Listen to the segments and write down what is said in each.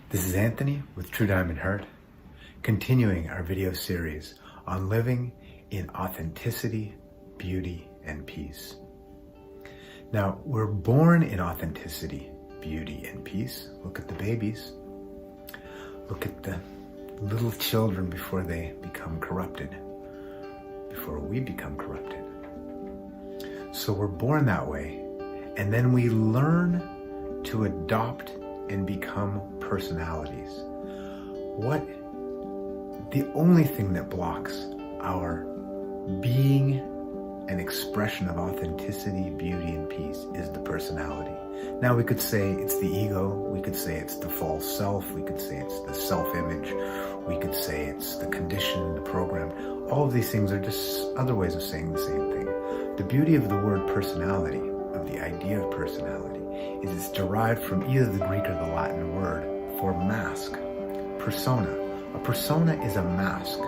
This is Anthony with True Diamond Heart, continuing our video series on living in authenticity, beauty, and peace. Now, we're born in authenticity, beauty, and peace. Look at the babies. Look at the little children before they become corrupted, before we become corrupted. So we're born that way, and then we learn to adopt and become personalities. The only thing that blocks our being an expression of authenticity, beauty, and peace is the personality. Now we could say it's the ego, we could say it's the false self, we could say it's the self-image, we could say it's the condition, the program. All of these things are just other ways of saying the same thing. The beauty of the word personality, of the idea of personality, is it's derived from either the Greek or the Latin word for mask, persona. A persona is a mask.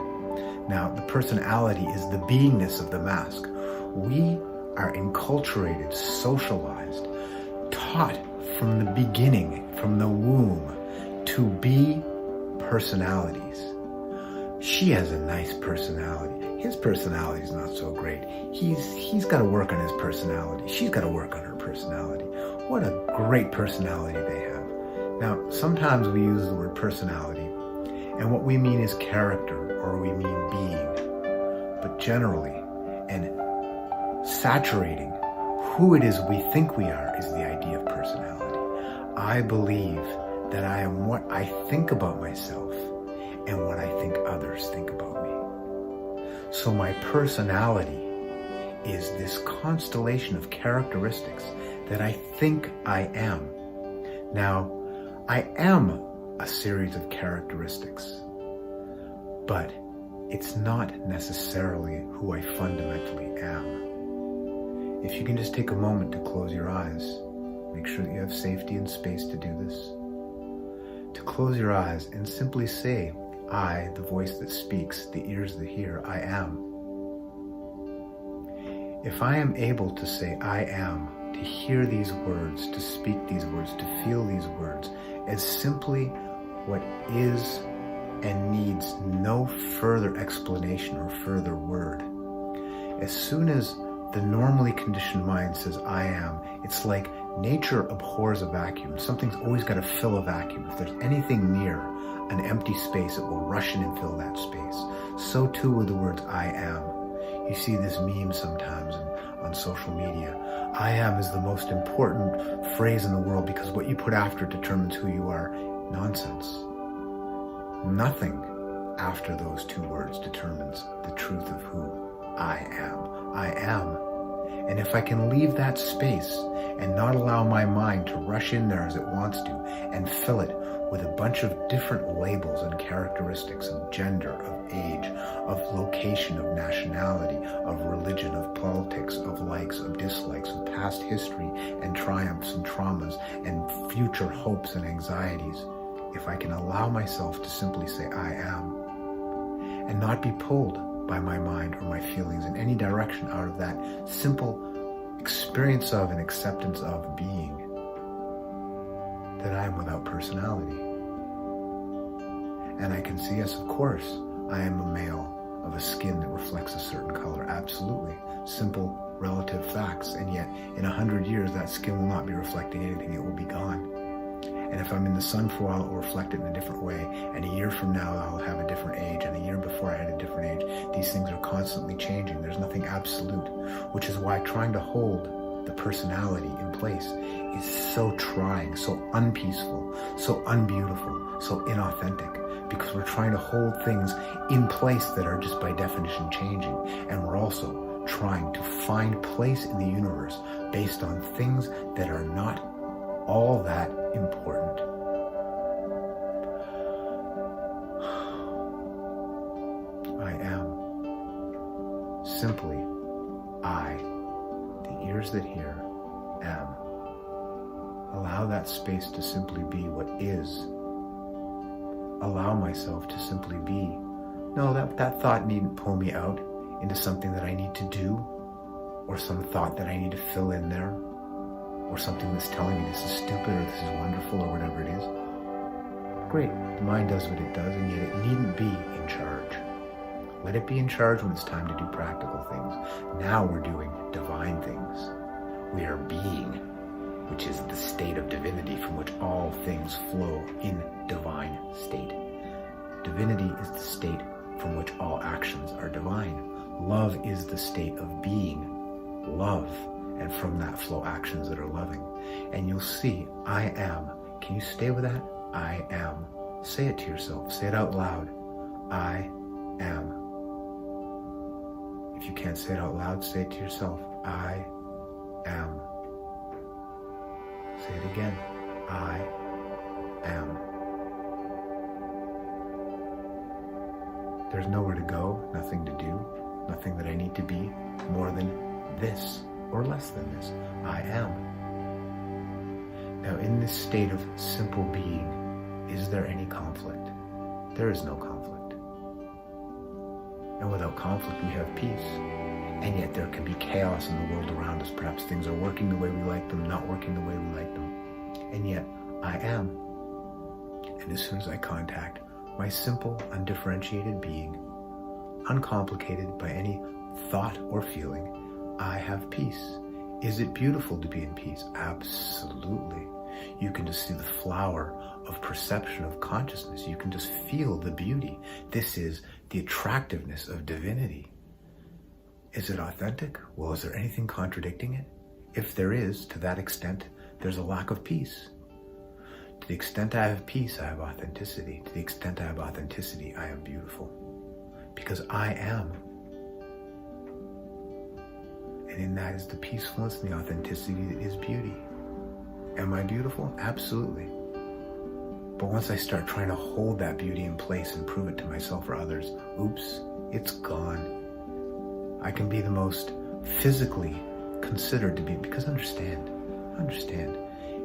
Now, the personality is the beingness of the mask. We are enculturated, socialized, taught from the beginning, from the womb, to be personalities. She has a nice personality. His personality is not so great. He's got to work on his personality. She's got to work on her personality. What a great personality they have. Now, sometimes we use the word personality, and what we mean is character, or we mean being. But generally, and saturating who it is we think we are is the idea of personality. I believe that I am what I think about myself and what I think others think about me. So my personality is this constellation of characteristics that I think I am. Now, I am a series of characteristics, but it's not necessarily who I fundamentally am. If you can just take a moment to close your eyes, make sure that you have safety and space to do this. To close your eyes and simply say, I, the voice that speaks, the ears that hear, I am. If I am able to say I am, to hear these words, to speak these words, to feel these words as simply what is and needs no further explanation or further word. As soon as the normally conditioned mind says I am, it's like nature abhors a vacuum. Something's always got to fill a vacuum. If there's anything near an empty space, it will rush in and fill that space. So too with the words I am. You see this meme sometimes on social media. I am is the most important phrase in the world because what you put after it determines who you are. Nonsense. Nothing after those two words determines the truth of who I am. I am. And if I can leave that space and not allow my mind to rush in there as it wants to and fill it with a bunch of different labels and characteristics of gender, of age, of location, of nationality, of religion, of politics, of likes, of dislikes, of past history and triumphs and traumas and future hopes and anxieties, if I can allow myself to simply say I am and not be pulled by my mind or my feelings in any direction out of that simple experience of and acceptance of being, that I am without personality. And I can see, yes, of course, I am a male of a skin that reflects a certain color. Absolutely. Simple relative facts. And yet, in 100 years, that skin will not be reflecting anything. It will be gone. And if I'm in the sun for a while, it will reflect it in a different way. And a year from now, I'll have a different age. And a year before, I had a different age. These things are constantly changing. There's nothing absolute, which is why trying to hold the personality in place is so trying, so unpeaceful, so unbeautiful, so inauthentic, because we're trying to hold things in place that are just by definition changing. And we're also trying to find place in the universe based on things that are not all that important. I am simply I, the ears that hear, am. Allow that space to simply be what is. Allow myself to simply be. No, that thought needn't pull me out into something that I need to do, or some thought that I need to fill in there, or something that's telling me this is stupid or this is wonderful or whatever it is. Great, the mind does what it does, and yet it needn't be in charge. Let it be in charge when it's time to do practical things. Now we're doing divine things. We are being, which is the state of divinity from which all things flow in divine state. Divinity is the state from which all actions are divine. Love is the state of being love, and from that flow actions that are loving. And you'll see, I am. Can you stay with that? I am. Say it to yourself. Say it out loud. I am. If you can't say it out loud, say it to yourself. I am. Say it again. I am. There's nowhere to go, nothing to do, nothing that I need to be more than this or less than this. I am. Now, in this state of simple being, is there any conflict? There is no conflict. And without conflict, we have peace. And yet there can be chaos in the world around us. Perhaps things are working the way we like them, not working the way we like them. And yet, I am. And as soon as I contact my simple, undifferentiated being, uncomplicated by any thought or feeling, I have peace. Is it beautiful to be in peace? Absolutely. You can just see the flower of perception, of consciousness. You can just feel the beauty. This is the attractiveness of divinity. Is it authentic? Well, is there anything contradicting it? If there is, to that extent, there's a lack of peace. To the extent I have peace, I have authenticity. To the extent I have authenticity, I am beautiful. Because I am. And in that is the peacefulness and the authenticity that is beauty. Am I beautiful? Absolutely. But once I start trying to hold that beauty in place and prove it to myself or others, oops, it's gone. I can be the most physically considered to be, because understand,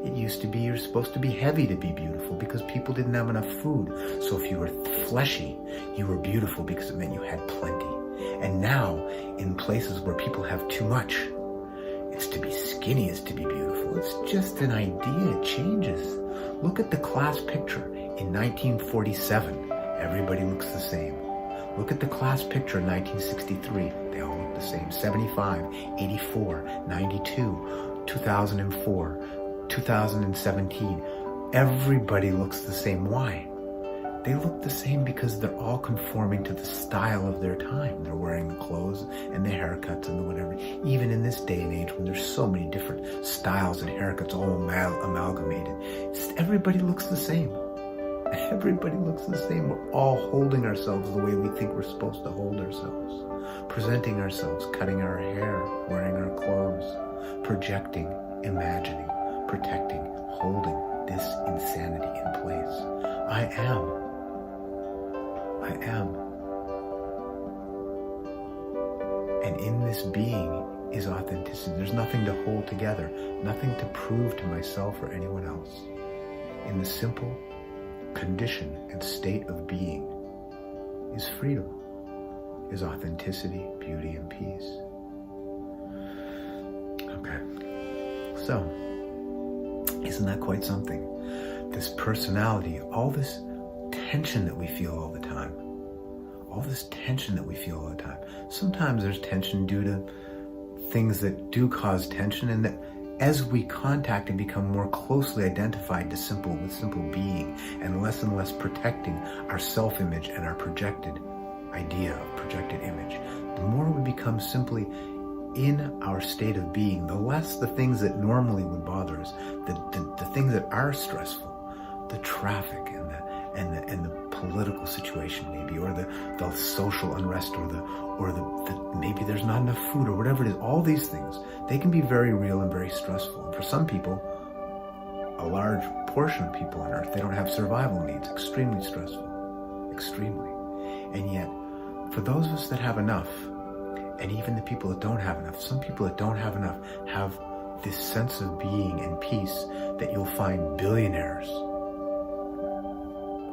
it used to be you're supposed to be heavy to be beautiful because people didn't have enough food. So if you were fleshy, you were beautiful because it meant you had plenty. And now, in places where people have too much, it's to be skinny is to be beautiful. It's just an idea. It changes. Look at the class picture in 1947. Everybody looks the same. Look at the class picture in 1963. They all look the same. 75, 84, 92, 2004, 2017. Everybody looks the same. Why? They look the same because they're all conforming to the style of their time. They're wearing the clothes and the haircuts and the whatever. Even in this day and age when there's so many different styles and haircuts all amalgamated, everybody looks the same. Everybody looks the same. We're all holding ourselves the way we think we're supposed to hold ourselves. Presenting ourselves, cutting our hair, wearing our clothes, projecting, imagining, protecting, holding this insanity in place. I am. And in this being is authenticity. There's nothing to hold together, nothing to prove to myself or anyone else. In the simple condition and state of being is freedom, is authenticity, beauty, and peace. Okay, so isn't that quite something? This personality, all this tension that we feel all the time, sometimes there's tension due to things that do cause tension, and that as we contact and become more closely identified with simple being, and less protecting our self-image and our projected idea of projected image, the more we become simply in our state of being, the less the things that normally would bother us, the things that are stressful, the traffic and the political situation maybe, or the social unrest, or the maybe there's not enough food, or whatever it is. All these things, they can be very real and very stressful. And for some people, a large portion of people on earth, they don't have survival needs. Extremely stressful. Extremely. And yet, for those of us that have enough, and even the people that don't have enough, some people that don't have enough have this sense of being and peace that you'll find billionaires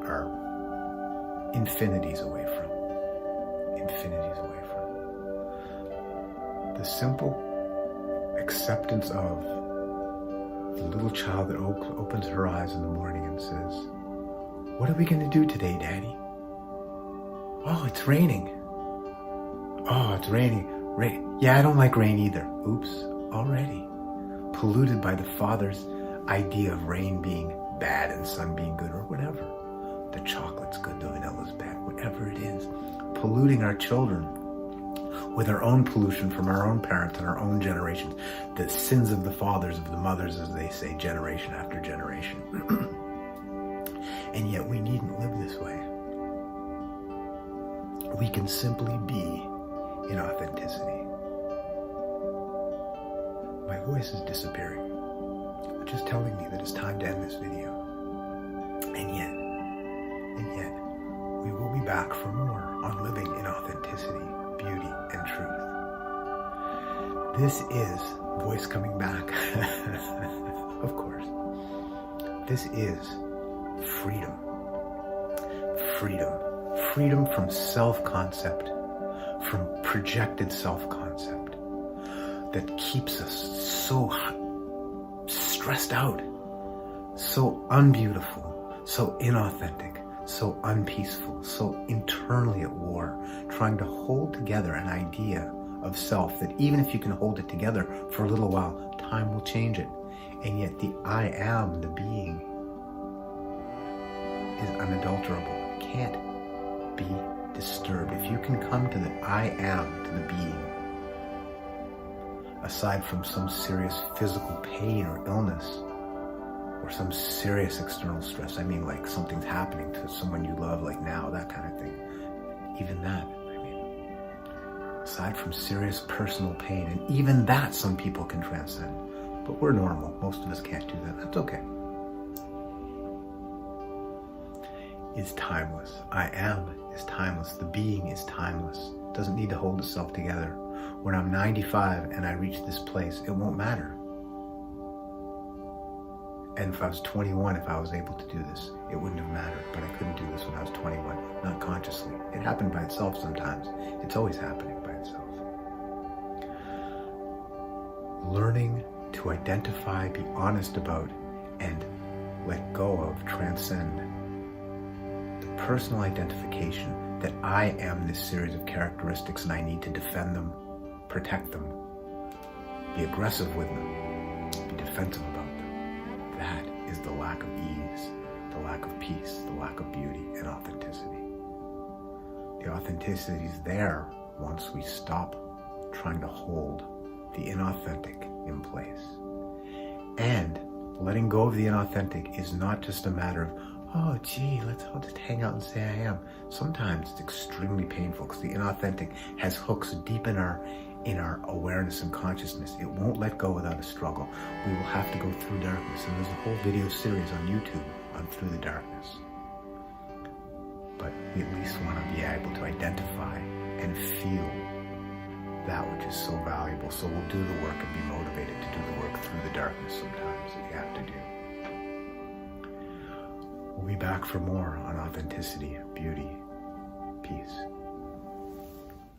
are infinities away from. The simple acceptance of the little child that opens her eyes in the morning and says, What are we going to do today, Daddy? Oh, it's raining. Oh, it's raining. Rain. Yeah, I don't like rain either. Oops, already. Polluted by the Father's idea of rain being bad and sun being good, or whatever. The chocolate's good, the vanilla's bad, whatever it is. Polluting our children with our own pollution from our own parents and our own generations. The sins of the fathers, of the mothers, as they say, generation after generation. And yet we needn't live this way. We can simply be in authenticity. My voice is disappearing, which is telling me that it's time to end this video. And yet, we will be back for more on living in authenticity, beauty, and truth. This is voice coming back, of course. This is freedom. Freedom from self-concept, from projected self-concept that keeps us so stressed out, so unbeautiful, so inauthentic, so unpeaceful, so internally at war, trying to hold together an idea of self that even if you can hold it together for a little while, time will change it. And yet the I am, the being, is unadulterable. It can't be disturbed. If you can come to the I am, to the being, aside from some serious physical pain or illness, or some serious external stress, I mean like something's happening to someone you love, like now, that kind of thing. Even that, aside from serious personal pain, and even that some people can transcend. But we're normal. Most of us can't do that. That's okay. Is timeless. I am is timeless. The being is timeless. Doesn't need to hold itself together. When I'm 95 and I reach this place, it won't matter. And if I was 21, if I was able to do this, it wouldn't have mattered. But I couldn't do this when I was 21, not consciously. It happened by itself sometimes. It's always happening by itself. Learning to identify, be honest about, and let go of, transcend the personal identification that I am this series of characteristics and I need to defend them, protect them, be aggressive with them, be defensive about them. That is the lack of ease, the lack of peace, the lack of beauty and authenticity. The authenticity is there once we stop trying to hold the inauthentic in place. And letting go of the inauthentic is not just a matter of, oh gee, I'll just hang out and say I am. Sometimes it's extremely painful because the inauthentic has hooks deep in our awareness and consciousness. It won't let go without a struggle. We will have to go through darkness. And there's a whole video series on YouTube on Through the Darkness. But we at least want to be able to identify and feel that which is so valuable. So we'll do the work and be motivated to do the work through the darkness sometimes that we have to do. We'll be back for more on authenticity, beauty, peace.